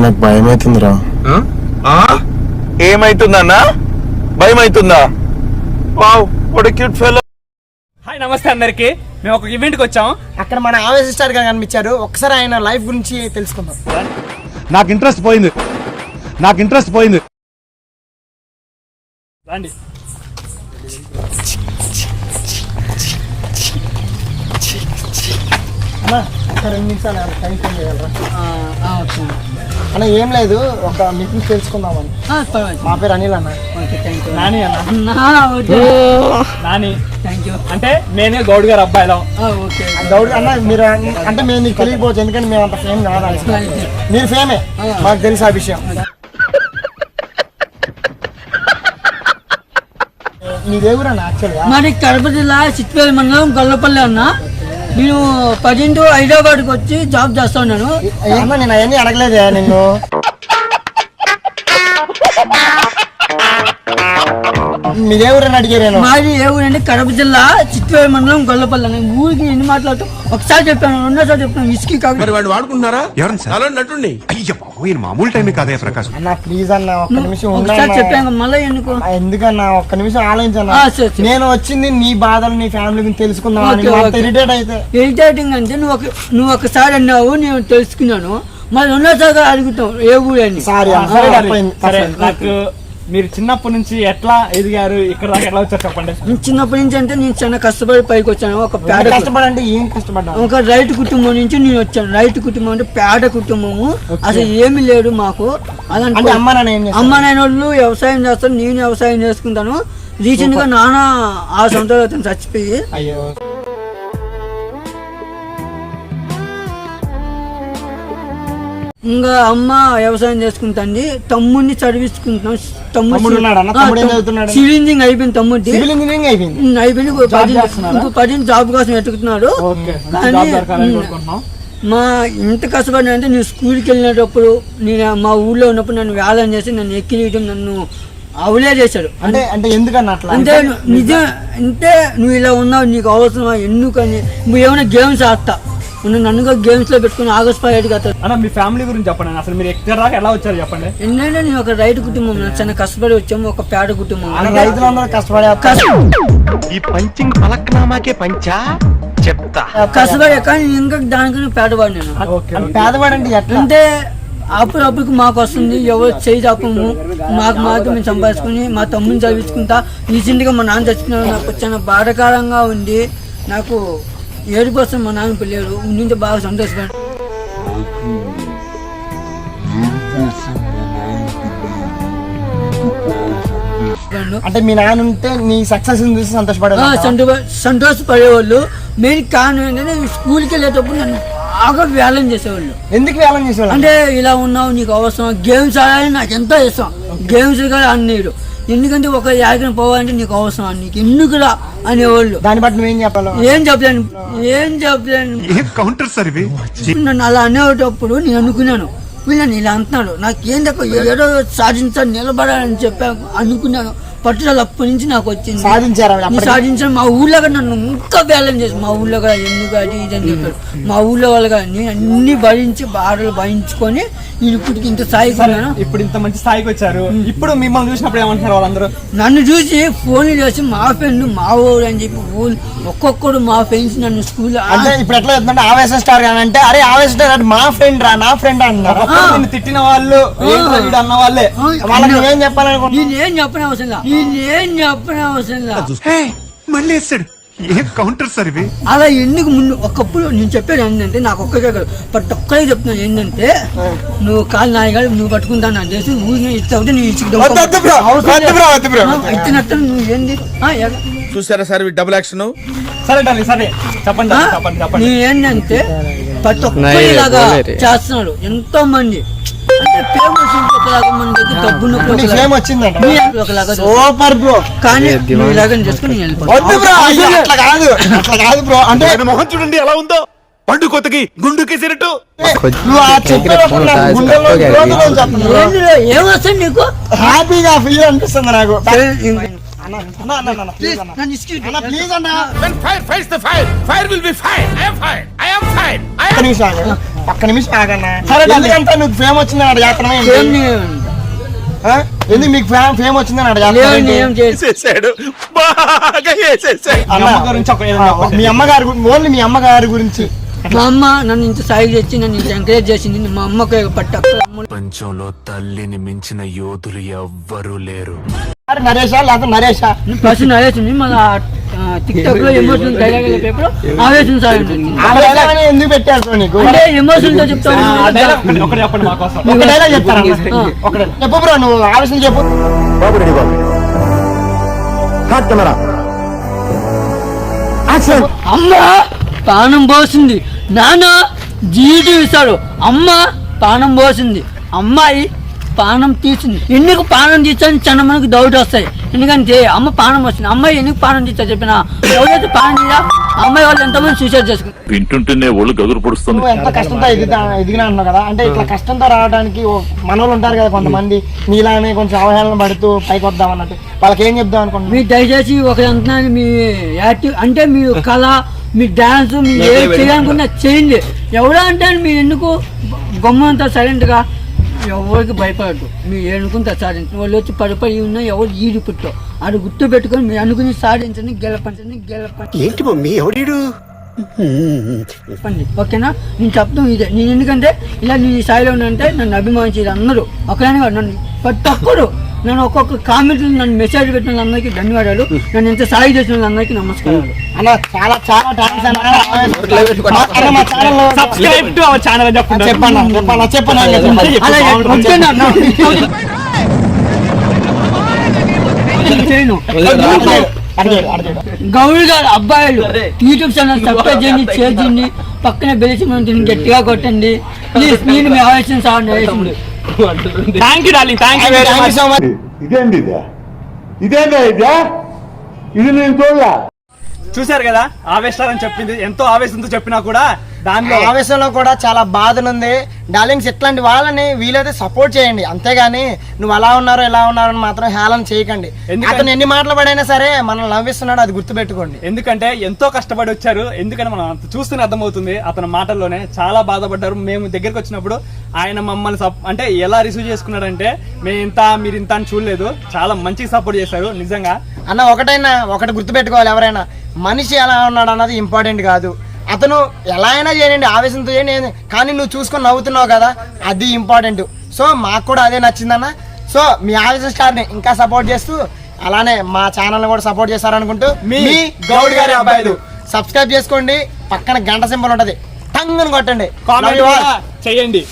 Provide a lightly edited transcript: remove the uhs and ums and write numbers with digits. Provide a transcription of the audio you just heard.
నాకు భయం అవుతుందిరా. ఏమైతుందన్నా? భయం అవుతుందా? Wow what a cute fellow. Hi నమస్తే అందరికి. మేము ఒక ఈవెంట్కి వచ్చాం. అక్కడ మన ఆవేశ స్టార్ గారు కనిపించారు. ఒకసారి ఆయన లైఫ్ గురించి తెలుసుకుందాం. నాకు ఇంట్రెస్ట్ పోయింది. రండి. అన్నా ఒక 2 నిమిషాలు టైం స్పెండ్ చేయగలరా? అన్న ఏం లేదు, ఒక మీటింగ్ తెలుసుకుందామని. మా పేరు అనిల్ అన్న. నాని అన్న. నాని అంటే నేనే గౌడ్ గారు అబ్బాయిలో. గౌడ్ అన్న మీరు అంటే మేము నీకు తెలియకపోవచ్చు, ఎందుకంటే మేము అంత ఫేమ్ కాదు. మీరు ఫేమే, మాకు తెలుసు ఆ విషయం. మీ దేవుడు అన్న యాక్చువల్గా మరి కడప జిల్లా చిట్వేలి మండలం గొల్లపల్లి అన్న. నేను 10 హైదరాబాద్కి వచ్చి జాబ్ చేస్తా ఉన్నాను. అన్న నేను అవన్నీ అడగలేదే నిన్ను. మీ దేవుడు అడిగాను. మాది ఏ ఊరంటే కడప జిల్లా చిట్వేలి మండలం గొల్లపల్లి అన్న. ఊరికి ఎన్ని మాట్లాడుతూ ఒకసారి చెప్పాను, రెండోసారి చెప్పాను. ఇసుకి వాడుకుంటున్నారా? మామూలు టైం కాదే ప్రకాశ్. అన్న ప్లీజ్ అన్న ఒక్క నిమిషం ఒకసారి చెప్పాను, మళ్ళీ ఎందుకు? ఎందుకన్నా ఒక్క నిమిషం ఆలోచించన్నా. నేను వచ్చింది నీ బాధలు నీ ఫ్యామిలీ గురించి తెలుసుకుందాం. ఇరిటేట్ అయితే ఇరిటేటింగ్ అంటే నువ్వు ఒకసారి అన్నావు, నేను తెలుసుకున్నాను. మళ్ళీ రెండోసారి అడుగుతావు ఏ ఊరు అని. సరే నాకు మీరు చిన్నప్పటి నుంచి ఎట్లా ఎదిగారు, ఇక్కడ దాకా ఎట్లా వచ్చారు చెప్పండి. చిన్నప్పటి నుంచి అంటే నేను చాలా కష్టపడి పైకి వచ్చాను. ఒక పేద కష్టపడి అంటే ఏం కష్టపడ్డా? ఒక రైతు కుటుంబం నుంచి నేను వచ్చాను. రైతు కుటుంబం అంటే పేద కుటుంబము, అసలు ఏమి లేడు మాకు. అలాంటి అమ్మ నాయన వాళ్ళు వ్యవసాయం చేస్తారు, నేను వ్యవసాయం చేసుకుంటాను. రీసెంట్ గా నాన్న 6 సంవత్సరాలు చచ్చిపోయి. అయ్యో ఇంకా అమ్మ వ్యవసాయం చేసుకుంటుంది, తమ్ముడిని చదివించుకుంటున్నాం. సివిల్ ఇంజనీరింగ్ అయిపోయింది తమ్ముడి. అయిపోయింది. 10 జాబ్ కోసం వెతుకుతున్నాడు. మా ఇంత కష్టపడిన అంటే నేను స్కూల్కి వెళ్ళినప్పుడు, నేను మా ఊళ్ళో ఉన్నప్పుడు నన్ను వేలం చేసి నన్ను ఎక్కిరియడం, నన్ను అవులే చేశాడు. అంటే అంటే ఎందుకన్నా అట్లా? అంటే నిజం అంటే నువ్వు ఇలా ఉన్నావు, నీకు అవసరమా, ఎందుకని నువ్వు ఏమైనా గేమ్స్ ఆడతా నన్నుగా గేమ్స్ లో పెట్టుకుని ఆగస్ట్ 15 అన్న మీ ఫ్యామిలీ గురించి చెప్పండి. అసలు మీరు ఎక్కడ దాకా ఎలా వచ్చారు చెప్పండి. ఏంటంటే నేను ఒక రైతు కుటుంబం, చాలా కష్టపడి వచ్చాము. ఒక పేద కుటుంబం. రైతులందరూ కష్టపడే ఈ పంచింగ్ పలక్నామాకే పంచా చెప్తా. కష్టపడే కానీ ఇంకా దానికన్నా పేదవాడు నేను. పేదవాడు అంటే అంటే అప్పుడప్పుడుకి మాకు వస్తుంది, ఎవరు చేయి చాపము. మాకు మేము సంపాదించుకుని మా తమ్ముని చదివించుకుంటా. రీసెంట్గా మా నాన్న చచ్చిపోయినాడు. నాకు చాలా బాధాకరంగా ఉంది. నాకు 7% మా నాన్న పిల్లలు ఉండి బాగా సంతోషపడి. అంటే మీ నాన్న ఉంటే నీ సక్సెస్ చూసి సంతోషపడేవాళ్ళు. మెయిన్ కారణం ఏంటంటే స్కూల్కి వెళ్ళేటప్పుడు నన్ను బాగా వేలం చేసేవాళ్ళు. ఎందుకు వేలం చేసేవాళ్ళు అంటే ఇలా ఉన్నావు, నీకు అవసరం, గేమ్స్ ఆడాలని నాకు ఎంతో ఇష్టం. గేమ్స్ కూడా అన్నీడు. ఎందుకంటే ఒక యాగన పోవాలంటే నీకు అవసరం, నీకు ఎందుకురా అనేవాళ్ళు. దాన్ని బట్టి నువ్వేం చెప్పాలి? ఏం చెప్పలేను. నన్ను అలా అనేటప్పుడు నేను అనుకున్నాను, వీళ్ళని ఇలా అంటున్నాడు, నాకేం తక్కువ ఏదో సాధించాలి, నిలబడాలని చెప్పాను అనుకున్నాను. పట్టుదల అప్పటి నుంచి నాకు వచ్చింది. సాధించాను. మా ఊళ్ళో కూడా నన్ను ఇంకా బ్యాలెన్స్ చేసి, మా ఊళ్ళో కూడా ఎందుకు అది ఇదని చెప్పాడు. మా ఊళ్ళో వాళ్ళు కానీ నేను అన్ని భరించి బాధలు భరించుకొని నేను ఇప్పటికి ఇంత స్థాయికి ఉన్నాను. ఇప్పుడు ఇంత మంచి స్థాయికి వచ్చారు. ఇప్పుడు మిమ్మల్ని చూసినప్పుడు ఏమంటారు వాళ్ళందరూ? నన్ను చూసి ఫోన్లు చేసి మా ఫ్రెండ్ మా ఊరు అని చెప్పి ఒక్కొక్కడు మా ఫ్రెండ్స్ నన్ను స్కూల్ అంటే ఇప్పుడు ఎట్లా చెప్తుంటే ఆవేశ స్టార్ అంటే అరే ఆవేశ స్టార్ అంటే మా ఫ్రెండ్ రా, నా ఫ్రెండ్ అన్నారు. తిట్టిన వాళ్ళు అన్న వాళ్ళే. వాళ్ళకి ఏం చెప్పాలనుకో, నేనేం చెప్పని అవసరం మళ్ళీ వేస్తాడు. ఏ కౌంటర్ సార్ ఇవి? అలా ఎందుకు ముందు ఒకప్పుడు నేను చెప్పేది ఏంటంటే, నాకు ఒక్కటే కాదు ప్రతి ఒక్కరే చెప్తున్నాను ఏంటంటే, నువ్వు కాలు నాయగాడు నువ్వు పట్టుకుంటాను నాకు చేసి ఊరిని ఇస్తావుంటే నేను ఇచ్చినట్టు నువ్వు ఏంది చూసారా సార్ డబుల్ యాక్షన్. సరే చెప్పండి. నేను ఏంటంటే ప్రతి ఒక్కరు ఇలాగా చేస్తున్నాడు. ఎంతో మంది అంటే ఫేమస్ ఒకలాగా, మన దగ్గర డబ్బున్నప్పుడు ఒకలాగా సూపర్ బ్రో. కానీ నువ్వు ఇలాగని చేసుకుని మొహం చూడండి ఎలా ఉందో, పండు కొత్తకి గుండుకేసినట్టు. ఏమొస్తుంది నీకు? హ్యాపీగా ఫీల్ అనిపిస్తుంది నాకు. ఒక్క నిమిషం ఆగన్నా. సరే, ఎందుకంటే నువ్వు ఫేమ్ వచ్చిందని అక్కడ చేస్తున్నావా ఏంటి? ఏం చేయండి? ఎందుకు మీకు ఫేమ్ వచ్చిందని అక్కడ లేవు, చేస్తున్నావా ఏం ఏంటి? చేసి వేసేసాడు బాగా వేసేసాడు. మీ అమ్మ గురించి ఒక ఏదైనా చెప్పండి. మీ అమ్మగారి ఓన్లీ మీ అమ్మగారి గురించి. మా అమ్మ నన్ను ఇంత సాయి తెచ్చి నన్ను ఇంత ఎంకరేజ్ చేసింది. మా అమ్మకు పట్ట ప్రపంచంలో తల్లిని మించిన యోధులు ఎవ్వరూ లేరు. నరేషా లేకపోతే నరేషా? ఫస్ట్ నరేసింది మళ్ళీ టిక్టాక్ లో ఎమోషనల్ డైలాగ్ పేపర్ ఆవేశం సాయి ఆ డైలాగ్ అని ఎందుకు పెట్టారు బ్రో నీకు? అంటే ఎమోషనల్ తో చెప్తాను. ఆ డైలాగ్ ఒకటి చెప్పండి మా కోసం. ఒక డైలాగ్ చెప్తారా? ఒకటే చెప్పు బ్రో, నువ్వు ఆవేశం చెప్పు. అమ్మ ప్రాణం పోసింది, నాన్న జీవితం ఇస్తాడు. అమ్మ ప్రాణం పోసింది, అమ్మాయి ప్రాణం తీసింది. ఎందుకు ప్రాణం తీర్చని చాలా మనకు డౌట్ వస్తాయి. ఎందుకంటే అమ్మ ప్రాణం వస్తుంది, అమ్మాయి ఎందుకు ప్రాణం తీర్చా చెప్పిన ఎవరైతే ప్రాణం తీయా అమ్మాయి వాళ్ళు ఎంతమంది సూసైడ్ చేసుకుంటారు. వింటుంటేనే ఒళ్ళు గగురు పొడుస్తుంది. నువ్వు ఎంత కష్టంతో ఎదిగినా అంటున్నావు కదా, అంటే ఇట్లా కష్టంతో రావడానికి మనోళ్ళు ఉంటారు కదా కొంతమంది, నీలానే కొంచెం అవహేళన పడుతూ పైకి వద్దాం అన్నట్టు, వాళ్ళకి ఏం చెప్దాం అనుకుంటున్నావు? మీరు దయచేసి ఒక అంటున్నాను, మీ యాక్టివ్ అంటే మీ కళ, మీ డాన్స్, మీరు ఏం చేయాలనుకున్నా చేయండి. ఎవరా అంటే మీరు ఎందుకు గమ్మంతా సైలెంట్గా ఎవరికి భయపడద్దు. మీరు అనుకుంటే సాధించండి. వాళ్ళు వచ్చి పడిపడి ఉన్నా ఎవరు ఈడు పుట్టో అది గుర్తు పెట్టుకొని మీరు అనుకుని సాధించండి, గెలపండి. ఏంటి మమ్మీ ఎవడీడు? చెప్పండి, ఓకేనా? నేను చెప్తాను ఇదే. నేను ఎందుకంటే ఇలా నేను ఈ స్థాయిలో అంటే నన్ను అభిమానించేది అందరూ ఒకరైనా కాదు, నన్ను ప్రతి ఒక్కరు నన్ను ఒక్కొక్క కామెంట్లు నన్ను మెసేజ్ పెట్టిన వాళ్ళందరికీ ధన్యవాదాలు. నన్ను ఎంత సాయి చేసిన వాళ్ళందరికీ నమస్కారాలు. అన్న చాలా చాలా థ్యాంక్స్ అన్న. అన్న, మా ఛానల్లో సబ్స్క్రైబ్ టు అవర్ ఛానల్ అని చెప్పండి. చెప్పండి. అలా ఓకేనా? చేయను. గౌరీ గారు అబ్బాయిలు యూట్యూబ్ ఛానల్ సబ్స్క్రైబ్ చేయండి, షేర్ చేయండి, పక్కనే బెల్ సింబల్ గట్టిగా కొట్టండి ప్లీజ్. నేను మీ ఆలోచన sir. Thank you darling, thank you very much. So much. ఇది నేను చూడలా. చూశారు కదా ఆవేశాలని చెప్పింది, ఎంతో ఆవేశంతో చెప్పినా కూడా దానిలో ఆవేశంలో కూడా చాలా బాధనుంది. డార్లింగ్స్ ఇట్లాంటి వాళ్ళని వీలైతే సపోర్ట్ చేయండి, అంతేగాని నువ్వు అలా ఉన్నారో ఇలా ఉన్నారో అని మాత్రం హేళన చేయకండి. అతను ఎన్ని మాటలు పడైనా సరే మనల్ని నవ్విస్తున్నాడు, అది గుర్తుపెట్టుకోండి. ఎందుకంటే ఎంతో కష్టపడి వచ్చారు. ఎందుకంటే మనం చూస్తూనే అర్థమవుతుంది అతని మాటల్లోనే చాలా బాధపడ్డారు. మేము దగ్గరికి వచ్చినప్పుడు ఆయన మమ్మల్ని అంటే ఎలా రిసీవ్ చేసుకున్నాడంటే మేము ఇంత మీరు ఇంత అని చూడలేదు, చాలా మంచిగా సపోర్ట్ చేశారు నిజంగా. అన్న ఒకటి గుర్తుపెట్టుకోవాలి, ఎవరైనా మనిషి ఎలా ఉన్నాడు అన్నది ఇంపార్టెంట్ కాదు. అతను ఎలా అయినా చేయండి, ఆవేశంతో చేయండి, కానీ నువ్వు చూసుకొని నవ్వుతున్నావు కదా, అది ఇంపార్టెంట్. సో మాకు కూడా అదే నచ్చిందన్న. సో మీ ఆవేశం స్టార్ని ఇంకా సపోర్ట్ చేస్తూ అలానే మా ఛానల్ని కూడా సపోర్ట్ చేస్తారనుకుంటూ మీ గౌడ్ గారి అబ్బాయిలు సబ్స్క్రైబ్ చేసుకోండి, పక్కన గంట సింబల్ ఉంటుంది, టంగ్ అని కొట్టండి, కామెంట్ చేయండి.